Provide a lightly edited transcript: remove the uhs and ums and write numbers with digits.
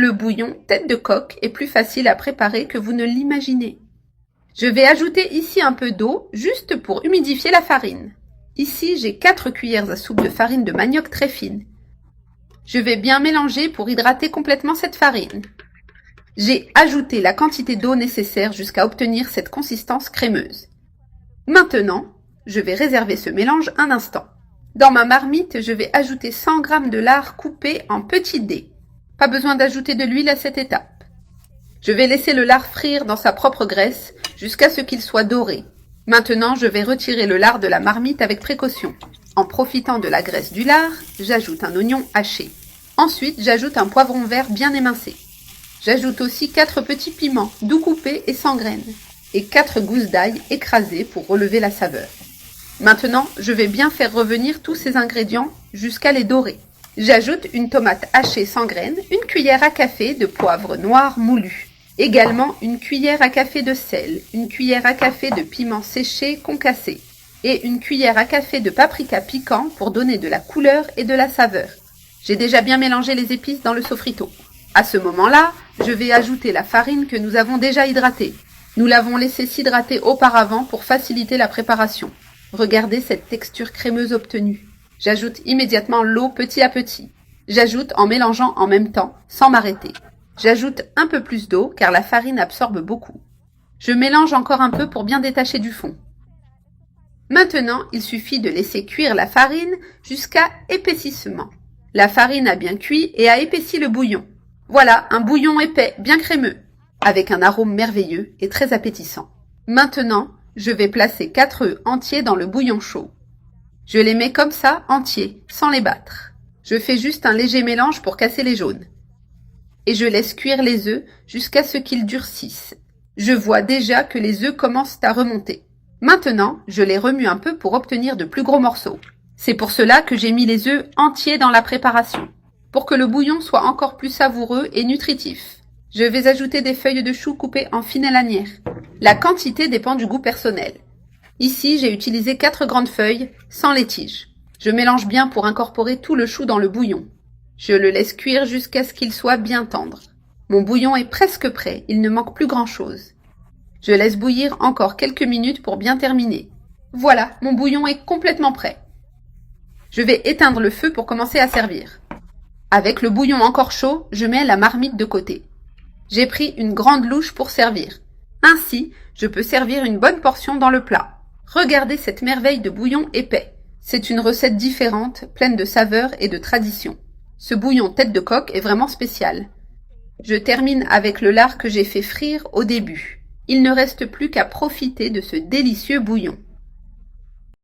Le bouillon tête de coq est plus facile à préparer que vous ne l'imaginez. Je vais ajouter ici un peu d'eau, juste pour humidifier la farine. Ici, j'ai 4 cuillères à soupe de farine de manioc très fine. Je vais bien mélanger pour hydrater complètement cette farine. J'ai ajouté la quantité d'eau nécessaire jusqu'à obtenir cette consistance crémeuse. Maintenant, je vais réserver ce mélange un instant. Dans ma marmite, je vais ajouter 100 g de lard coupé en petits dés. Pas besoin d'ajouter de l'huile à cette étape. Je vais laisser le lard frire dans sa propre graisse jusqu'à ce qu'il soit doré. Maintenant, je vais retirer le lard de la marmite avec précaution. En profitant de la graisse du lard, j'ajoute un oignon haché. Ensuite, j'ajoute un poivron vert bien émincé. J'ajoute aussi 4 petits piments doux coupés et sans graines et 4 gousses d'ail écrasées pour relever la saveur. Maintenant, je vais bien faire revenir tous ces ingrédients jusqu'à les dorer. J'ajoute une tomate hachée sans graines, une cuillère à café de poivre noir moulu, également une cuillère à café de sel, une cuillère à café de piment séché concassé et une cuillère à café de paprika piquant pour donner de la couleur et de la saveur. J'ai déjà bien mélangé les épices dans le sofrito. À ce moment-là, je vais ajouter la farine que nous avons déjà hydratée. Nous l'avons laissée s'hydrater auparavant pour faciliter la préparation. Regardez cette texture crémeuse obtenue. J'ajoute immédiatement l'eau petit à petit. J'ajoute en mélangeant en même temps, sans m'arrêter. J'ajoute un peu plus d'eau car la farine absorbe beaucoup. Je mélange encore un peu pour bien détacher du fond. Maintenant, il suffit de laisser cuire la farine jusqu'à épaississement. La farine a bien cuit et a épaissi le bouillon. Voilà, un bouillon épais, bien crémeux, avec un arôme merveilleux et très appétissant. Maintenant, je vais placer 4 œufs entiers dans le bouillon chaud. Je les mets comme ça, entiers, sans les battre. Je fais juste un léger mélange pour casser les jaunes. Et je laisse cuire les œufs jusqu'à ce qu'ils durcissent. Je vois déjà que les œufs commencent à remonter. Maintenant, je les remue un peu pour obtenir de plus gros morceaux. C'est pour cela que j'ai mis les œufs entiers dans la préparation, pour que le bouillon soit encore plus savoureux et nutritif. Je vais ajouter des feuilles de chou coupées en fines lanières. La quantité dépend du goût personnel. Ici, j'ai utilisé 4 grandes feuilles, sans les tiges. Je mélange bien pour incorporer tout le chou dans le bouillon. Je le laisse cuire jusqu'à ce qu'il soit bien tendre. Mon bouillon est presque prêt, il ne manque plus grand-chose. Je laisse bouillir encore quelques minutes pour bien terminer. Voilà, mon bouillon est complètement prêt. Je vais éteindre le feu pour commencer à servir. Avec le bouillon encore chaud, je mets la marmite de côté. J'ai pris une grande louche pour servir. Ainsi, je peux servir une bonne portion dans le plat. Regardez cette merveille de bouillon épais. C'est une recette différente, pleine de saveurs et de tradition. Ce bouillon tête de coq est vraiment spécial. Je termine avec le lard que j'ai fait frire au début. Il ne reste plus qu'à profiter de ce délicieux bouillon.